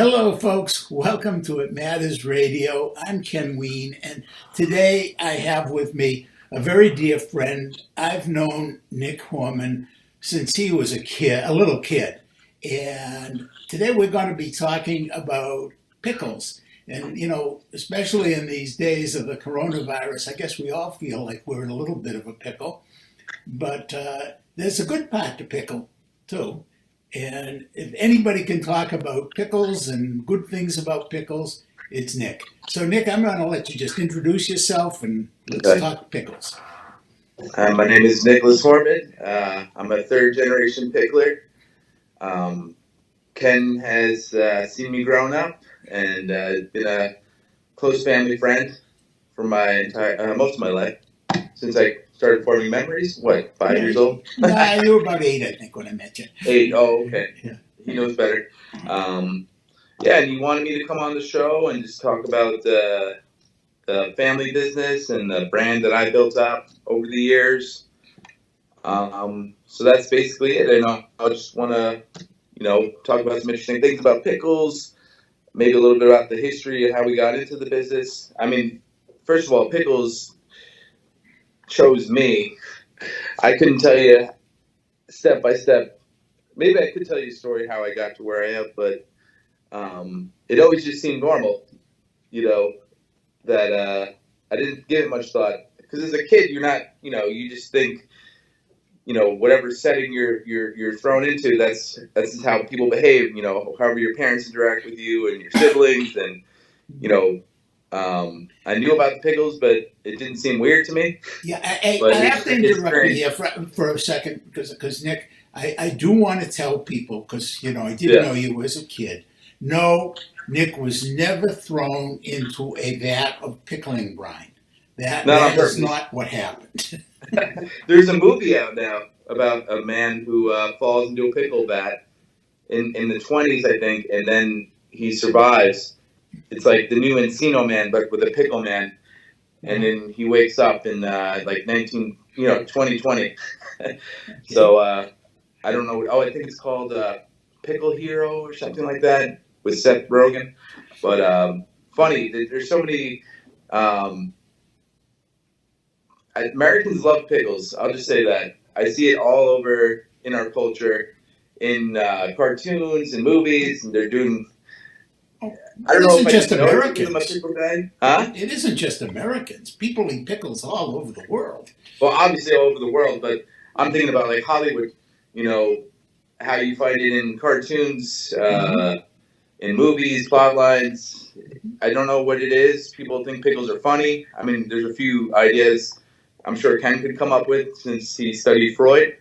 Hello, folks. Welcome to It Matters Radio. I'm Ken Weene, and today I have with me a very dear friend. I've known Nick Horman since he was a little kid. And today we're going to be talking about pickles. And, especially in these days of the coronavirus, I guess we all feel like we're in a little bit of a pickle. But there's a good part to pickle, too. And if anybody can talk about pickles and good things about pickles, it's Nick. So, Nick, I'm going to let you just introduce yourself and let's talk pickles. My name is Nicholas Horman. I'm a third-generation pickler. Ken has seen me growing up and been a close family friend for my most of my life since I started forming memories. 5 years old? Nah, you were about 8, I think, when I met you. 8? Oh, okay. Yeah. He knows better. And he wanted me to come on the show and just talk about the family business and the brand that I built up over the years. So that's basically it. And I just want to, talk about some interesting things about pickles, maybe a little bit about the history of how we got into the business. I mean, first of all, pickles chose me. I couldn't tell you step by step. Maybe I could tell you a story how I got to where I am, but it always just seemed normal, that I didn't give it much thought. Because as a kid, you're not, you just think, whatever setting you're thrown into, that's just how people behave. However your parents interact with you and your siblings, and I knew about the pickles, but it didn't seem weird to me. Yeah, I have to interrupt you here for a second because Nick, I do want to tell people because I didn't know you as a kid. No, Nick was never thrown into a vat of pickling brine. That is not what happened. There's a movie out now about a man who falls into a pickle vat in the 20s, I think, and then he survives. It's like the new Encino Man, but with a pickle man. And then he wakes up in 2020. So I don't know. Oh, I think it's called Pickle Hero or something like that with Seth Rogen. But funny, there's so many. Americans love pickles. I'll just say that. I see it all over in our culture, in cartoons and movies, and they're doing. I don't know if just Americans. It isn't just Americans. People eat pickles all over the world. Well, obviously all over the world, but I'm thinking about like Hollywood. How you find it in cartoons, in movies, plot lines. I don't know what it is. People think pickles are funny. I mean, there's a few ideas I'm sure Ken could come up with since he studied Freud.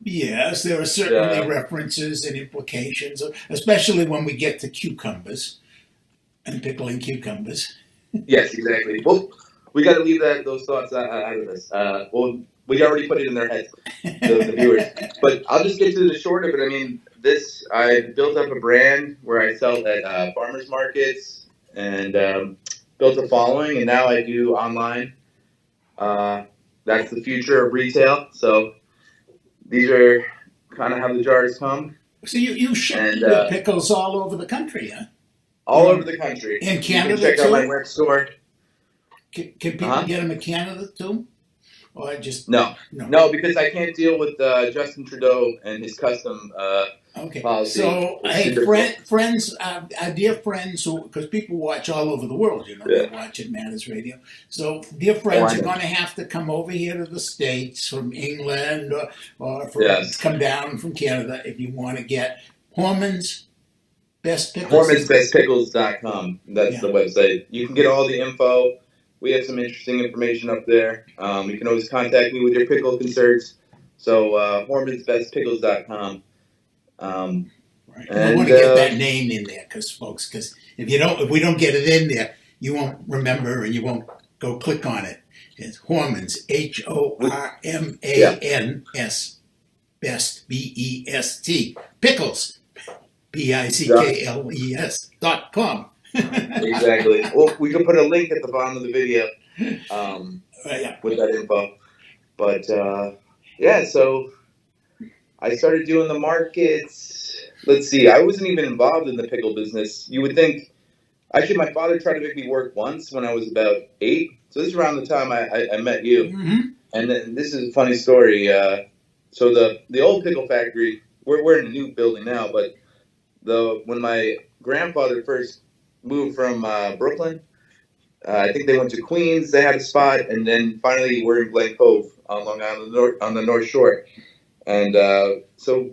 Yes, there are certainly references and implications, especially when we get to cucumbers and pickling cucumbers. Yes, exactly. Well, we got to leave those thoughts out of this. We already put it in their heads, the viewers. But I'll just get to the short of it. I mean, I built up a brand where I sell at farmers markets and built a following, and now I do online. That's the future of retail. So these are kind of how the jars come. So you ship pickles all over the country, huh? All over the country. In Canada, you can check out my web store. Can people get them in Canada too? Or just no, because I can't deal with Justin Trudeau and his custom policy. So, hey, friends, our dear friends, because people watch all over the world, they watch It Matters Radio. So, dear friends, you're going to have to come over here to the States from England or come down from Canada if you want to get Horman's Best Pickles. Horman'sBestPickles.com. That's the website. You can get all the info. We have some interesting information up there. You can always contact me with your pickle concerns. So, Horman'sBestPickles.com. Right. I want to get that name in there, because if we don't get it in there, you won't remember and you won't go click on it. It's Horman's HORMANS Best BEST Pickles PICKLES.com. Exactly. Well, we can put a link at the bottom of the video with that info. But so I started doing the markets. Let's see, I wasn't even involved in the pickle business. You would think, actually, my father tried to make me work once when I was about 8. So this is around the time I met you. Mm-hmm. And then this is a funny story. So the old pickle factory, we're in a new building now, but when my grandfather first moved from Brooklyn, I think they went to Queens. They had a spot, and then finally we're in Glen Cove on Long Island, on the North Shore. And so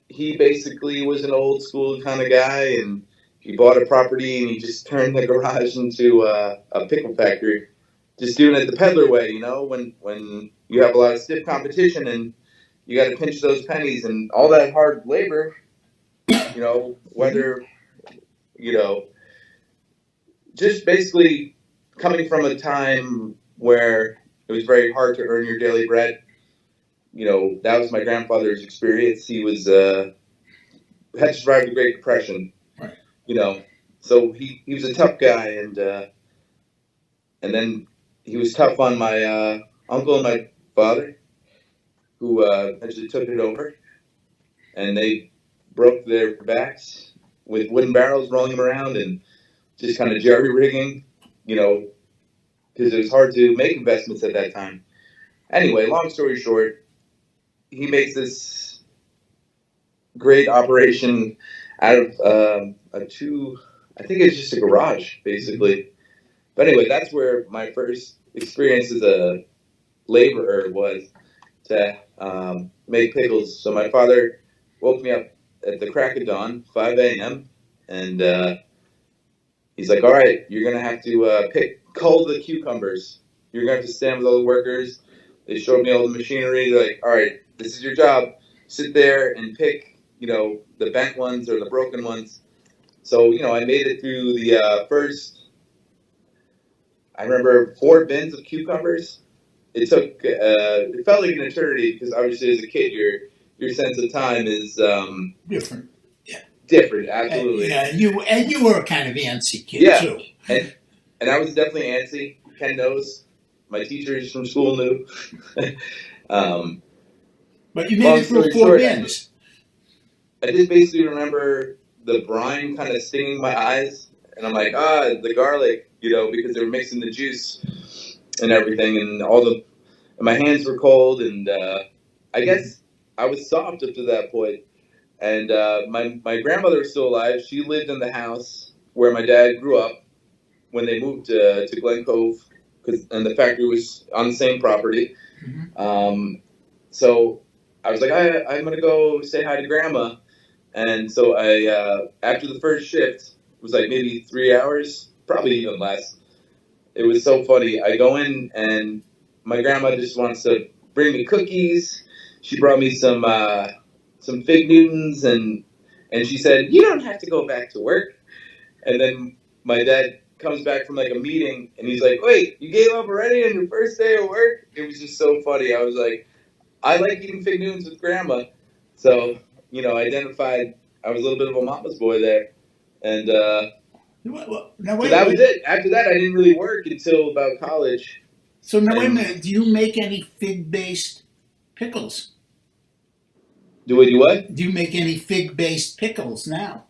he basically was an old school kind of guy, and he bought a property and he just turned the garage into a pickle factory. Just doing it the peddler way, when you have a lot of stiff competition and you got to pinch those pennies and all that hard labor, whether, you know, just basically coming from a time where it was very hard to earn your daily bread. That was my grandfather's experience. He was had survived the Great Depression. Right. So he was a tough guy, and then he was tough on my uncle and my father, who actually took it over, and they broke their backs with wooden barrels, rolling them around, and just kind of jerry rigging, because it was hard to make investments at that time. Anyway, long story short, he makes this great operation out of I think it's just a garage, basically. But anyway, that's where my first experience as a laborer was, to make pickles. So my father woke me up at the crack of dawn, 5 a.m., and he's like, all right, you're going to have to cull the cucumbers. You're going to have to stand with all the workers. They showed me all the machinery. They're like, all right, this is your job. Sit there and pick, the bent ones or the broken ones. So, I made it through the first, I remember 4 bins of cucumbers. It took, it felt like an eternity because obviously as a kid, your sense of time is Different. Yeah. different, absolutely. And you were a kind of antsy kid Yeah. too. And I was definitely antsy. Ken knows. My teachers from school knew. But you made it through 4 bins. I just basically remember the brine kind of stinging my eyes, and I'm like, the garlic, because they were mixing the juice and everything, and my hands were cold, and I guess I was soft up to that point. And my grandmother was still alive. She lived in the house where my dad grew up when they moved to Glen Cove, and the factory was on the same property. Mm-hmm. So I was like, I'm going to go say hi to Grandma. And so I, after the first shift, it was like maybe 3 hours, probably even less. It was so funny. I go in, and my grandma just wants to bring me cookies. She brought me some Fig Newtons, and she said, you don't have to go back to work. And then my dad comes back from like a meeting, and he's like, wait, you gave up already on your first day of work? It was just so funny. I was like, I like eating Fig Newtons with Grandma. So, I identified I was a little bit of a mama's boy there. And so that was it. After that, I didn't really work until about college. So now, wait a minute. Do you make any fig-based pickles? Do I do what? Do you make any fig-based pickles now?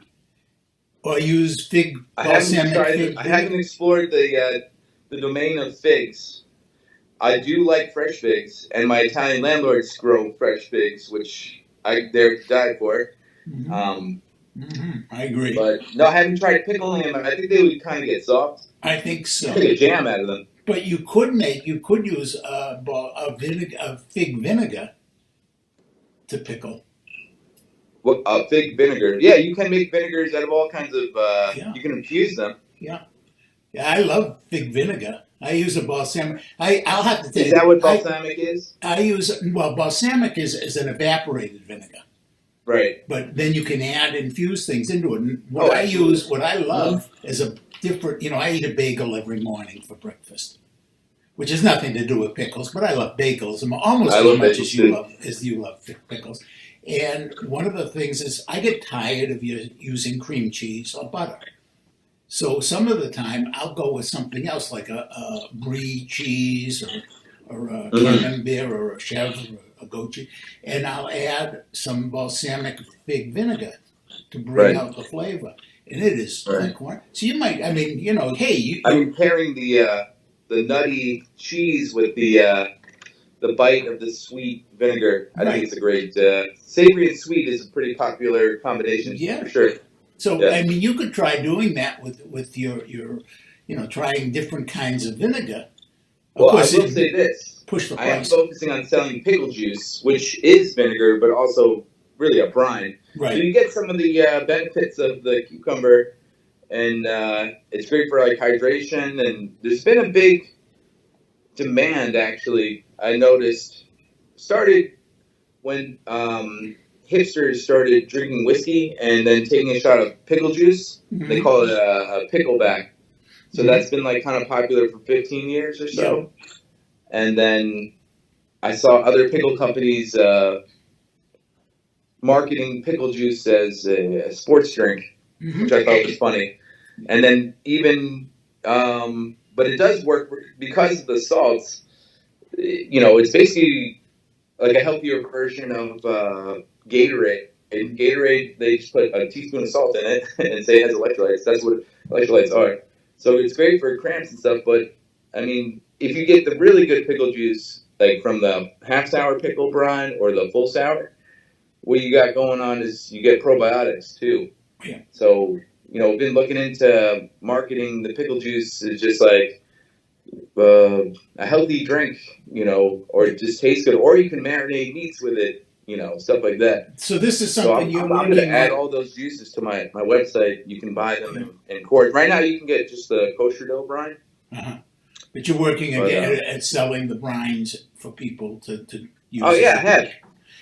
Or use fig balsamic fig? I haven't explored the domain of figs. I do like fresh figs, and my Italian landlords grow fresh figs, which I dare to die for. Mm-hmm. I agree. But no, I haven't tried pickling them. I think they would kind of get soft. I think so. Make a jam out of them. But you could use a fig vinegar to pickle. Well, fig vinegar. Yeah, you can make vinegars out of all kinds of. You can infuse them. Yeah, I love fig vinegar. I use a balsamic. I'll have to tell you. Is that what balsamic is? Balsamic is an evaporated vinegar. Right. But then you can infuse things into it. And what I love is a different. I eat a bagel every morning for breakfast, which has nothing to do with pickles. But I love bagels almost as much as you love pickles. And one of the things is I get tired of using cream cheese or butter. So some of the time I'll go with something else like a brie cheese or a camembert or a chèvre a goat cheese, and I'll add some balsamic fig vinegar to bring Right. out the flavor. And it is Right. like one. So you might, I mean, hey, I mean, pairing the nutty cheese with the bite of the sweet vinegar, I think it's a great savory and sweet is a pretty popular combination. Yeah. For sure. So Yeah. I mean, you could try doing that with your trying different kinds of vinegar. Of Well, course, I will say this: push the I am price. focusing on selling pickle juice, which is vinegar, but also really a brine. Right. So you get some of the benefits of the cucumber, and it's great for like hydration. And there's been a big demand, actually. I noticed started when hipsters started drinking whiskey and then taking a shot of pickle juice. Mhm. They call it a pickleback. So Mhm. that's been like kind of popular for 15 years or so. And then I saw other pickle companies marketing pickle juice as a sports drink, Mhm. which I thought was funny. And then even, but it does work because of the salts. It's basically like a healthier version of Gatorade. In Gatorade, they just put a teaspoon of salt in it and say it has electrolytes. That's what electrolytes are. So it's great for cramps and stuff, but I mean, if you get the really good pickle juice, like from the half sour pickle brine or the full sour, what you got going on is you get probiotics too. Yeah. So, been looking into marketing the pickle juice is just like a healthy drink, or it just tastes good, or you can marinate meats with it, stuff like that. So this is So something I'm going to add all those juices to my website. You can buy them in quarts. Right now, you can get just the kosher dough brine. Uh-huh. But you're working again at selling the brines for people to use. Oh yeah, I have.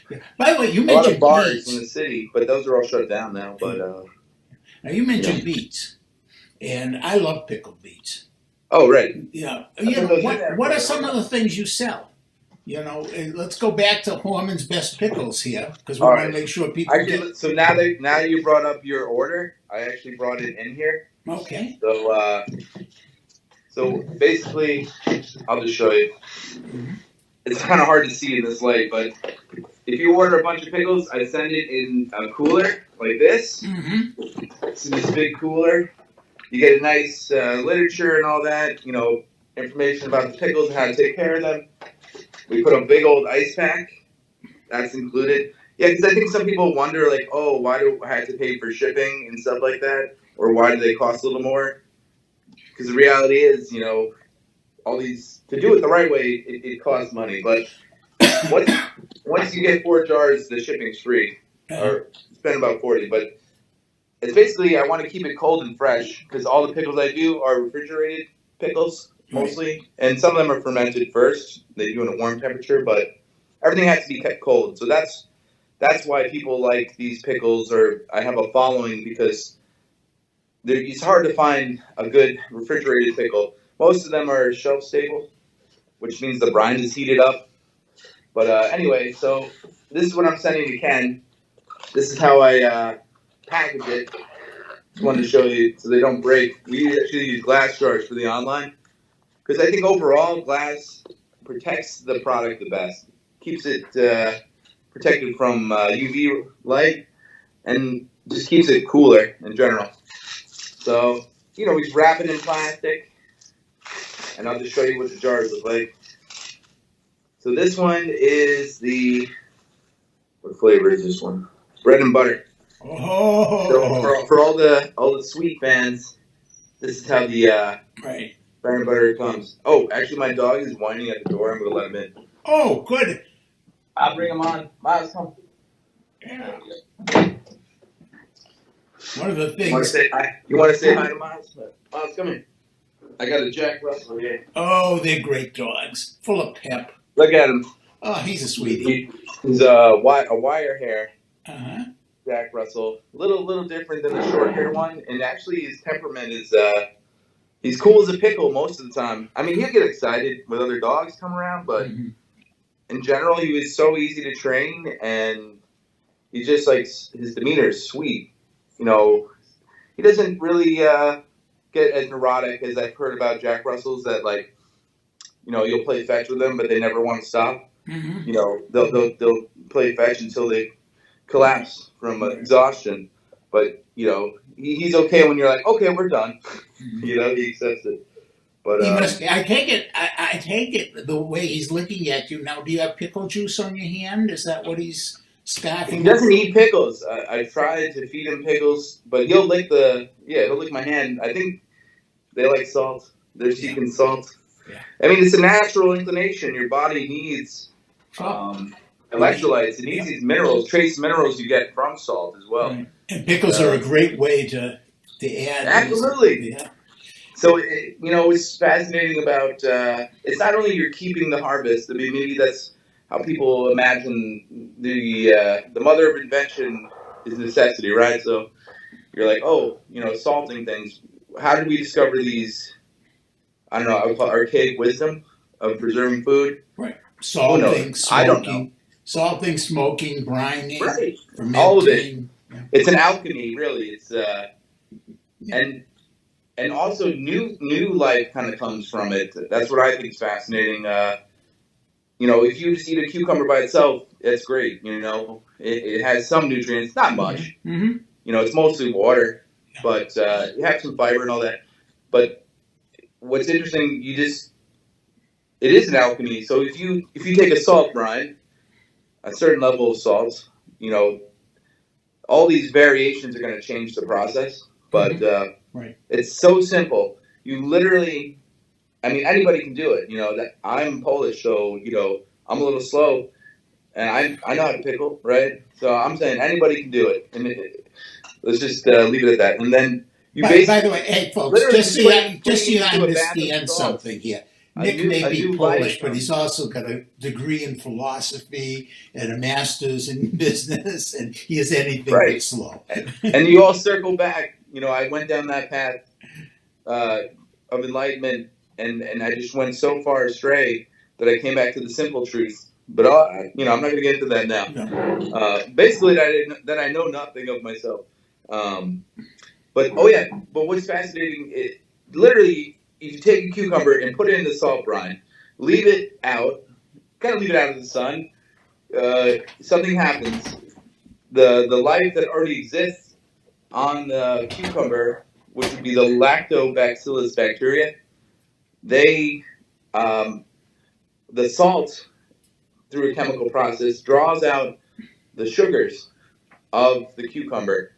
Yeah. By the way, you a lot of mentioned bars beets. in the city, but those are all shut down now. But Now you mentioned beets, and I love pickled beets. Oh right. Yeah. What are some of the things you sell? Let's go back to Horman's Best Pickles here, because we want to make sure people actually, So now you brought up your order, I actually brought it in here. Okay. So basically, I'll just show you. Mm-hmm. It's kind of hard to see in this light, but if you order a bunch of pickles, I send it in a cooler like this. Mm-hmm. It's in this big cooler. You get a nice literature and all that, information about the pickles and how to take care of them. We put a big old ice pack. That's included. Yeah, because I think some people wonder, like, oh, why do I have to pay for shipping and stuff like that? Or why do they cost a little more? Because the reality is, all these, to do it the right way, it costs money. But once you get 4 jars, the shipping's free. Or spend about 40. But it's basically, I want to keep it cold and fresh because all the pickles I do are refrigerated pickles, mostly. And some of them are fermented first. They do in a warm temperature, but everything has to be kept cold. So that's why people like these pickles, or I have a following, because it's hard to find a good refrigerated pickle. Most of them are shelf stable, which means the brine is heated up. But anyway, so this is what I'm sending to Ken. This is how I package it. Just wanted to show you so they don't break. We actually use glass jars for the online because I think overall glass protects the product the best. Keeps it protected from UV light and just keeps it cooler in general. So, we just wrap it in plastic, and I'll just show you what the jars look like. So this one is what flavor is this one? Bread and butter. Oh. So for all the sweet fans, this is how the bread and butter comes. Oh, actually, my dog is whining at the door. I'm going to let him in. Oh, good. I'll bring him on. Miles, come. Yeah. One of the things. You want to say hi to Miles? Miles, come here. I got a Jack Russell here. Oh, they're great dogs. Full of pep. Look at him. Oh, he's a sweetie. He's a wire hair. Uh-huh. Jack Russell. Little different than the short hair one. And actually his temperament is he's cool as a pickle most of the time. I mean, he'll get excited when other dogs come around, but in general he was so easy to train, and he's just like, his demeanor is sweet. He doesn't really get as neurotic as I've heard about Jack Russells that, like, you'll play fetch with them, but they never want to stop. Mm-hmm. You know, they'll play fetch until they collapse from exhaustion. But you know, he's okay when you're like, okay, we're done. Mm-hmm. You know, he accepts it. But He must. I take it. I take it the way he's looking at you now. Do you have pickle juice on your hand? Is that what he's he scoffing doesn't over? eat pickles. I tried to feed him pickles, but he'll lick my hand. I think they like salt. They're Yeah. seeking salt. Yeah. I mean, it's a natural inclination. Your body needs Salt. electrolytes. It needs Yeah. these minerals, trace minerals you get from salt as well. Right. And pickles are a great way to add. Absolutely. Yeah. So, it's fascinating about, it's not only you're keeping the harvest, I mean, maybe that's how people imagine the mother of invention is necessity, right? So you're like, oh, salting things. How did we discover these, I don't know, I would call it archaic wisdom of preserving food? Right. Who knows? Salting, I don't know. smoking, brining, Right. fermenting. All of it. Yeah. It's an alchemy, really. It's, Yeah. and also new life kind of comes from it. That's what I think is fascinating. If you just eat a cucumber by itself, it's great. It has some nutrients, not much. Mm-hmm. It's mostly water, but you have some fiber and all that. But what's interesting, it is an alchemy. So if you take a salt brine, a certain level of salt, all these variations are going to change the process. But Right. it's so simple. You literally, I mean, anybody can do it. That I'm Polish, so I'm a little slow, and I know how to pickle, right? So I'm saying anybody can do it, and let's just leave it at that. And then By the way, hey folks, just so you understand salt. something here. Nick may be Polish, but he's also got a degree in philosophy and a master's in business, and he is anything but slow. And you all circle back. I went down that path of enlightenment, and I just went so far astray that I came back to the simple truth. But I'm not going to get into that now. No. Basically, that I know nothing of myself. But what's fascinating, literally, if you take a cucumber and put it in the salt brine, leave it out, kind of leave it out of the sun, something happens. The life that already exists on the cucumber, which would be the lactobacillus bacteria, the salt, through a chemical process, draws out the sugars of the cucumber,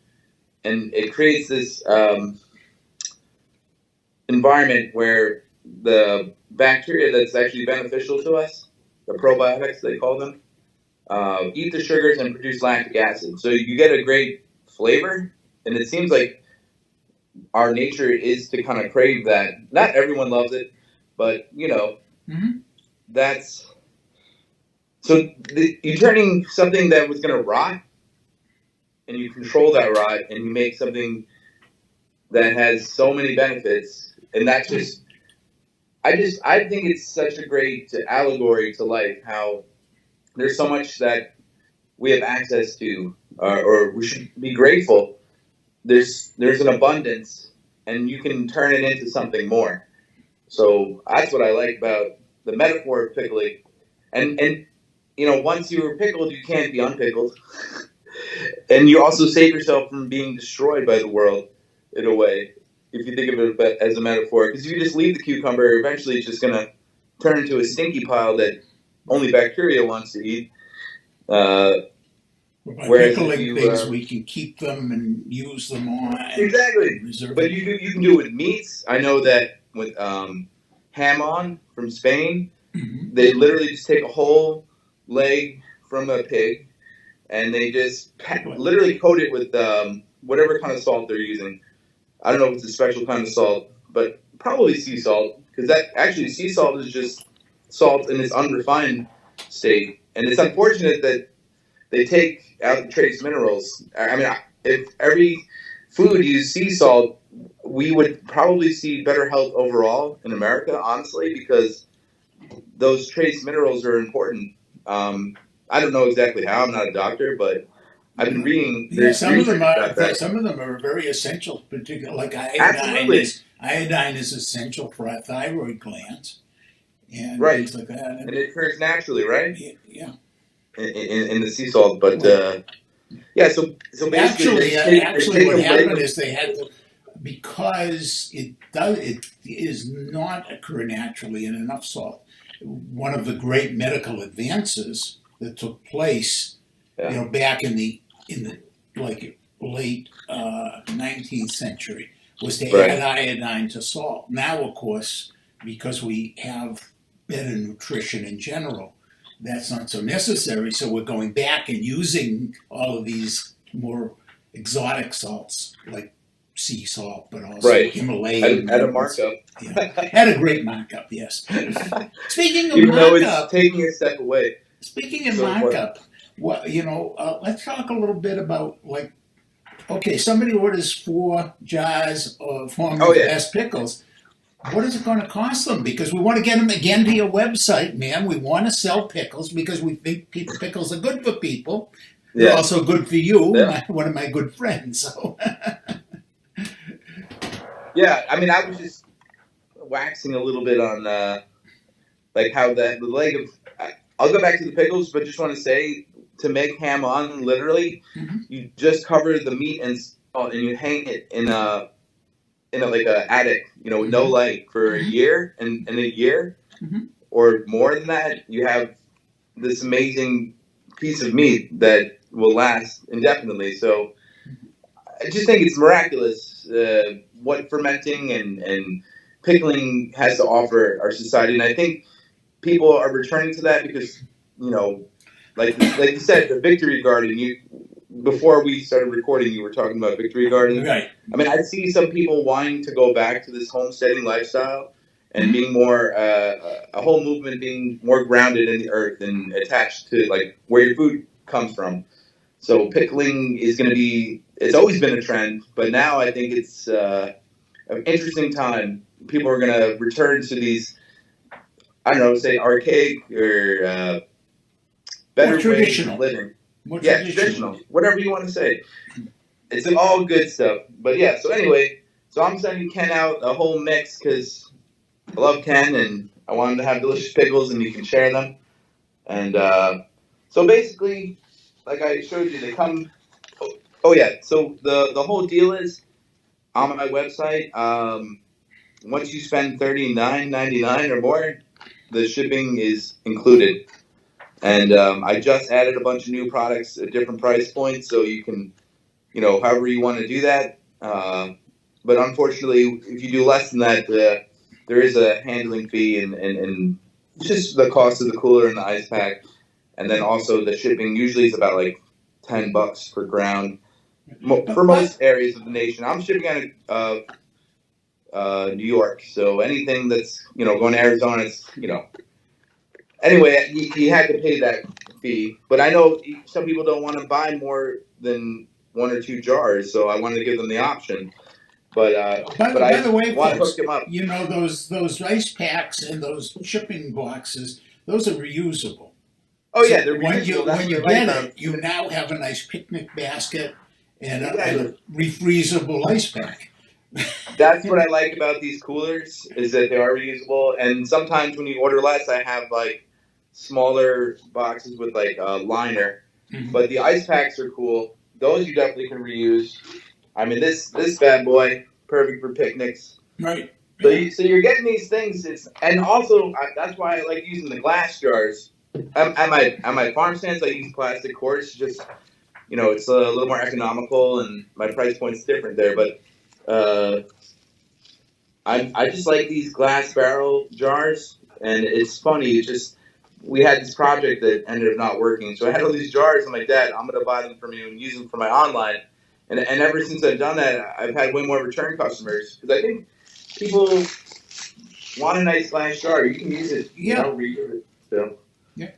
and it creates this environment where the bacteria that's actually beneficial to us, the probiotics they call them, eat the sugars and produce lactic acid. So you get a great flavor, and it seems like our nature is to kind of crave that. Not everyone loves it, but that's so you're turning something that was going to rot, and you control that rot, and you make something that has so many benefits. And that's just, I think it's such a great allegory to life, how there's so much that we have access to, or we should be grateful. There's an abundance, and you can turn it into something more. So that's what I like about the metaphor of pickling. And once you're pickled, you can't be unpickled. And you also save yourself from being destroyed by the world, in a way, if you think of it as a metaphor. Because if you just leave the cucumber, eventually it's just going to turn into a stinky pile that only bacteria wants to eat. By pickling things, we can keep them and use them on. Exactly. But you can do it with meats. I know that with ham from Spain, they literally just take a whole leg from a pig, and they just literally coat it with whatever kind of salt they're using. I don't know if it's a special kind of salt, but probably sea salt, because sea salt is just salt in its unrefined state. And it's unfortunate that they take out the trace minerals. I mean, if every food used sea salt, we would probably see better health overall in America, honestly, because those trace minerals are important. I don't know exactly how. I'm not a doctor, but I've been reading. Some of them are very essential, particularly like iodine. Absolutely. Iodine is essential for our thyroid glands. and Right. things like that. And it occurs naturally, right? Yeah. In the sea salt, but yeah. So basically, Actually, they take what a leg happened of is they had to, because it is not occur naturally in enough salt. One of the great medical advances that took place, back in the like late 19th century, was to add iodine to salt. Now, of course, because we have better nutrition in general, that's not so necessary. So we're going back and using all of these more exotic salts like sea salt, but also Himalayan. at a markup. Had a great markup, yes. Speaking of Even though it's markup, taking a step away. speaking of markup, let's talk a little bit about okay, somebody orders 4 jars of Horman's Best Pickles. What is it going to cost them? Because we want to get them again to your website, man. We want to sell pickles because we think pickles are good for people. They're also good for you, one of my good friends. So. Yeah, I mean, I was just waxing a little bit on how the leg of. I'll go back to the pickles, but just want to say, to make ham on, literally, you just cover the meat and salt, and you hang it in a like a attic, with no light for a year, and a year or more than that, you have this amazing piece of meat that will last indefinitely. So I just think it's miraculous what fermenting and pickling has to offer our society, and I think people are returning to that because, like you said, the Victory Garden. Before we started recording, you were talking about Victory Garden. Right. I mean, I see some people wanting to go back to this homesteading lifestyle and being more a whole movement being more grounded in the earth and attached to where your food comes from. So pickling is going to be. It's always been a trend, but now I think it's an interesting time. People are going to return to these. I don't know, say archaic or better ways of living. Traditional. Whatever you want to say. It's all good stuff. But yeah, so anyway, I'm sending Ken out a whole mix because I love Ken and I want him to have delicious pickles and you can share them. And so basically, like I showed you, they come. Oh yeah, so the whole deal is on my website. Once you spend $39.99 or more, the shipping is included. And I just added a bunch of new products at different price points, so you can, however you want to do that. But unfortunately, if you do less than that, there is a handling fee and just the cost of the cooler and the ice pack, and then also the shipping. Usually, it's about $10 per ground for most areas of the nation. I'm shipping out of New York, so anything that's going to Arizona, it's Anyway, he had to pay that fee, but I know some people don't want to buy more than 1 or 2 jars, so I wanted to give them the option. But by the way, want to folks, hook him up. Those ice packs and those shipping boxes, those are reusable. Oh yeah, they're reusable. When you get it, you now have a nice picnic basket and a refreezable ice pack. That's what I like about these coolers is that they are reusable, and sometimes when you order less, I have smaller boxes with a liner. But the ice packs are cool. Those you definitely can reuse. I mean, this bad boy, perfect for picnics. Right. So you're getting these things. And also that's why I like using the glass jars. At my farm stands, I use plastic quarts. Just it's a little more economical, and my price point's different there. But I just like these glass barrel jars, and it's funny. It's just we had this project that ended up not working, so I had all these jars. I'm like, Dad, I'm gonna buy them from you and use them for my online. And ever since I've done that, I've had way more return customers because I think people want a nice glass jar. You can use it. Reuse it. So. Yeah.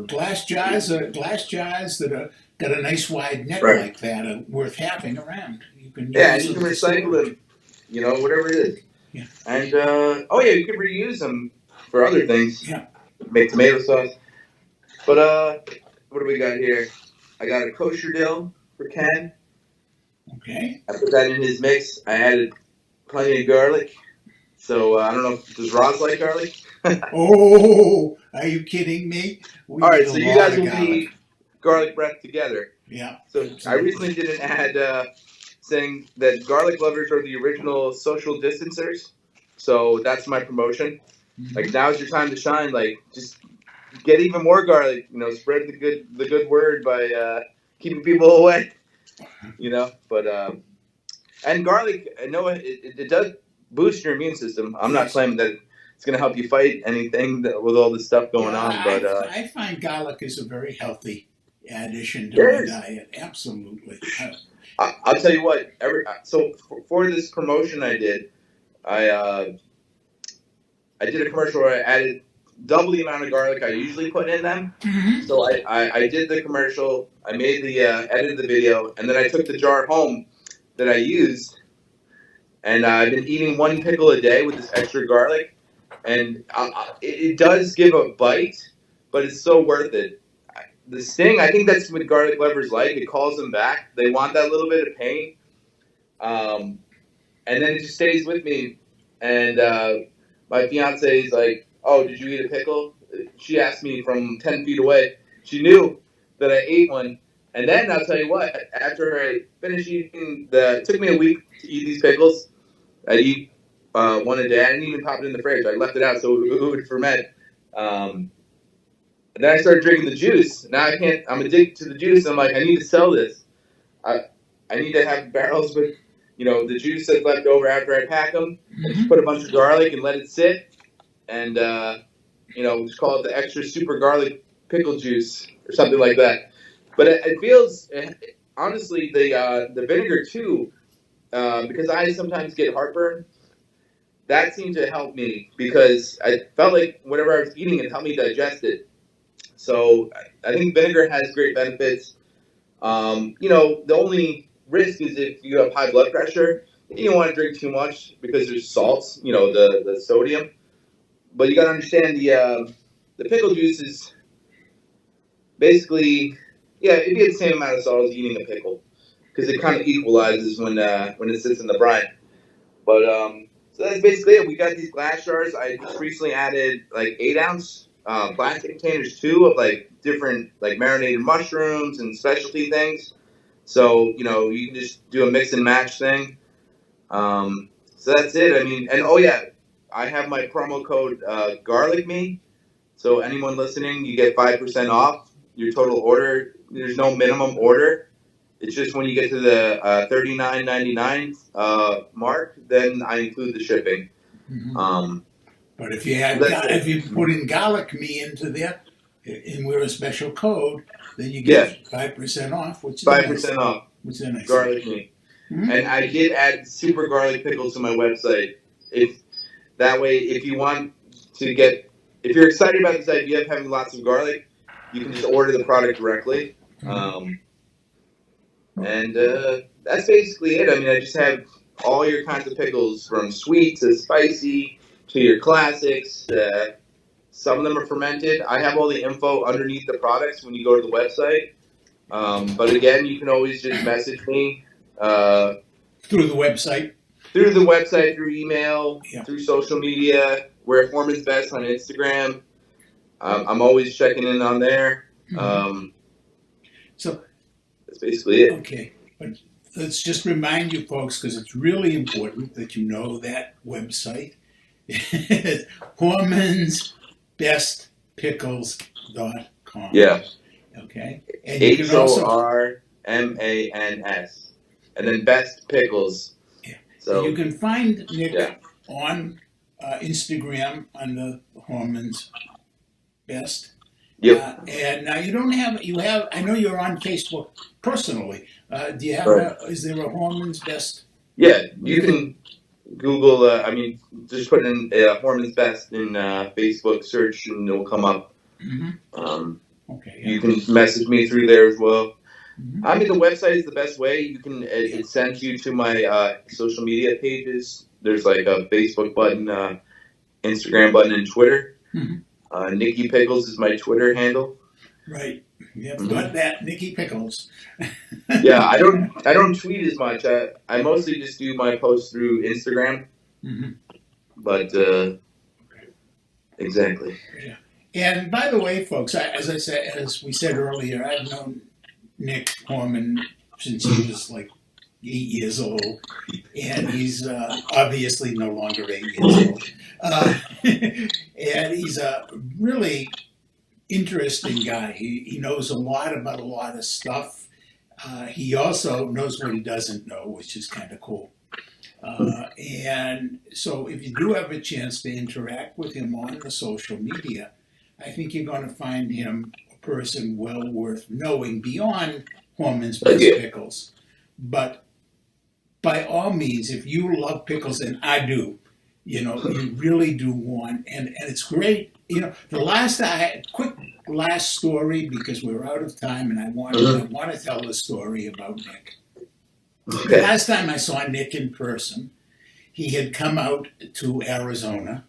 Glass jars that are got a nice wide neck like that are worth having around. You can and you can recycle them. Whatever it is. Yeah. And you can reuse them for other things. Yeah. Make tomato sauce. But what do we got here? I got a kosher dill for Ken. Okay. I put that in his mix. I added plenty of garlic. So I don't know, does Roz like garlic? Oh, are you kidding me? We All need right, a so you lot guys of will garlic. be garlic breath together. Yeah, So I absolutely. recently did an ad saying that garlic lovers are the original social distancers. So that's my promotion. Like now's your time to shine. Like just get even more garlic. You know, spread the good word by keeping people away. You know, but and garlic, I know it does boost your immune system. I'm not Yes. claiming that it's going to help you fight anything with all this stuff going Yeah, on, but I find garlic is a very healthy addition to it my is. diet. Absolutely. I'll tell you what. So for this promotion I did, I I did a commercial where I added double the amount of garlic I usually put in them. So I did the commercial, I made the edited the video, and then I took the jar home that I used, and I've been eating one pickle a day with this extra garlic, and it does give a bite, but it's so worth it. The sting, I think that's what garlic lovers like. It calls them back. They want that little bit of pain, and then it just stays with me. And my fiance is like, "Oh, did you eat a pickle?" She asked me from 10 feet away. She knew that I ate one. And then I'll tell you what. After I finished eating it took me a week to eat these pickles. I eat one a day. I didn't even pop it in the fridge. I left it out so it would ferment. And then I started drinking the juice. Now I can't. I'm addicted to the juice. I'm like, I need to sell this. I I need to have barrels with, the juice that's left over after I pack them. I just put a bunch of garlic and let it sit, and just call it the extra super garlic pickle juice or something like that. But it feels honestly the vinegar too, because I sometimes get heartburn. That seemed to help me because I felt like whatever I was eating, it helped me digest it. So I think vinegar has great benefits. The only risk is if you have high blood pressure, you don't want to drink too much because there's salts, the sodium. But you got to understand the pickle juice is basically, yeah, it'd be the same amount of salt as eating a pickle because it kind of equalizes when it sits in the brine. But so that's basically it. We got these glass jars. I just recently added like 8 ounce plastic containers too of like different like marinated mushrooms and specialty things. So you can just do a mix and match thing. So that's it. I mean, and oh yeah, I have my promo code Garlic Me. So anyone listening, you get 5% off your total order. There's no minimum order. It's just when you get to the $39.99 mark, then I include the shipping. But if you put in garlic me into there, and we're a special code, then you get 5% off, which is 5% off. Which is a nice garlic me. And I did add super garlic pickles to my website. If that way, if you want to get, if you're excited about this idea of having lots of garlic, you can just order the product directly. And that's basically it. I mean, I just have all your kinds of pickles, from sweet to spicy to your classics. Some of them are fermented. I have all the info underneath the products when you go to the website. But again, you can always just message me through the website, through email, through social media. We're Horman's Best on Instagram. I'm always checking in on there. So that's basically it. Okay, but let's just remind you folks, because it's really important that you know that website. HormansBestPickles.com. Yeah. Okay. And HORMANS. And then Best Pickles. Yeah. So and you can find Nick on Instagram under Horman's Best. Yep. And now you have, I know you're on Facebook personally. Do you have is there a Horman's Best? Yeah, you can Google, just put in Horman's Best in Facebook search and it'll come up. Okay. You can message me through there as well. I mean, the website is the best way. You can it sends you to my social media pages. There's like a Facebook button, Instagram button, and Twitter. Nicky Pickles is my Twitter handle. Right. Yep. Got that, Nicky Pickles. Yeah, I don't tweet as much. I mostly just do my posts through Instagram. But Exactly. Yeah. And by the way, folks, as we said earlier, I've known Nick Horman since he was like 8 years old, and he's obviously no longer 8 years old. And he's a really interesting guy. He knows a lot about a lot of stuff. He also knows what he doesn't know, which is kind of cool. And so if you do have a chance to interact with him on the social media, I think you're going to find him a person well worth knowing beyond Horman's Best Pickles. But by all means, if you love pickles, and I do, you really do want, and it's great. Quick last story, because we're out of time, and I want to tell the story about Nick. Okay. The last time I saw Nick in person, he had come out to Arizona.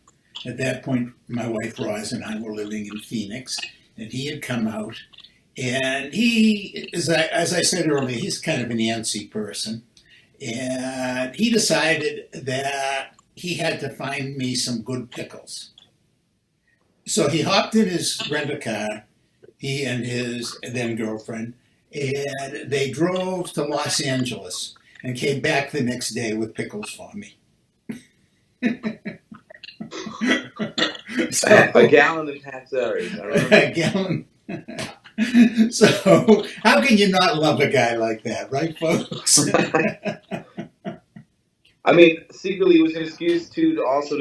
At that point, my wife Roz and I were living in Phoenix, and he had come out. And he, as I said earlier, he's kind of an antsy person. And he decided that he had to find me some good pickles. So he hopped in his rent-a-car, he and his then girlfriend, and they drove to Los Angeles and came back the next day with pickles for me. So, a gallon of Hatzari. A gallon. So how can you not love a guy like that, right, folks? I mean, secretly it was an excuse to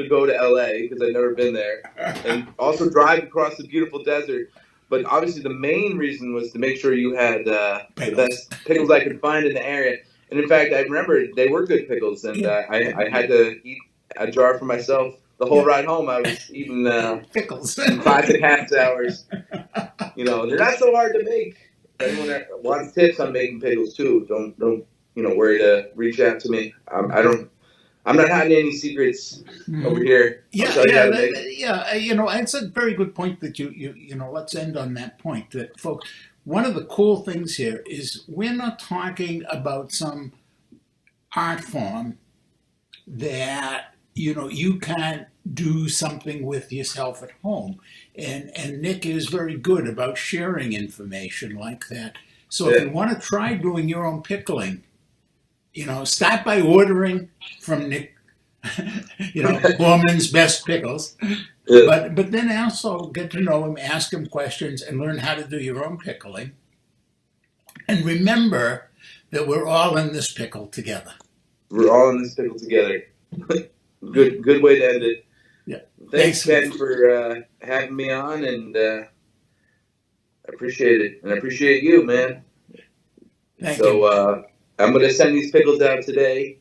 go to LA, because I'd never been there, and also drive across the beautiful desert. But obviously the main reason was to make sure you had the best pickles I could find in the area. And in fact, I remember they were good pickles, and I had to eat a jar for myself. The whole ride home, I was eating pickles 5.5 hours. They're not so hard to make. If anyone wants tips on making pickles too, don't worry to reach out to me. I'm not hiding any secrets over here. It's a very good point that you let's end on that point. That, folks, one of the cool things here is we're not talking about some art form that you can't do something with yourself at home, and Nick is very good about sharing information like that. So if you want to try doing your own pickling, start by ordering from Nick, Horman's Best Pickles. Yeah. But then also get to know him, ask him questions, and learn how to do your own pickling. And remember that we're all in this pickle together. We're all in this pickle together. Good way to end it. Yeah. Thanks, Ken, for having me on, and I appreciate it. And I appreciate you, man. Thank you. I'm going to send these pickles out today.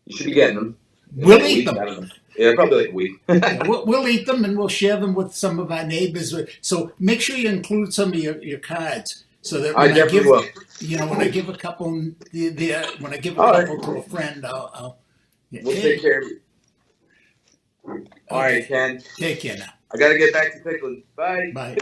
You should be getting them. We'll eat them. Yeah, probably like a week. We'll eat them, and we'll share them with some of our neighbors. So make sure you include some of your cards, so that when I give a couple, when I give a couple to a friend, we'll take care of you. All right, Ken. Take care now. I got to get back to pickling. Bye. Bye.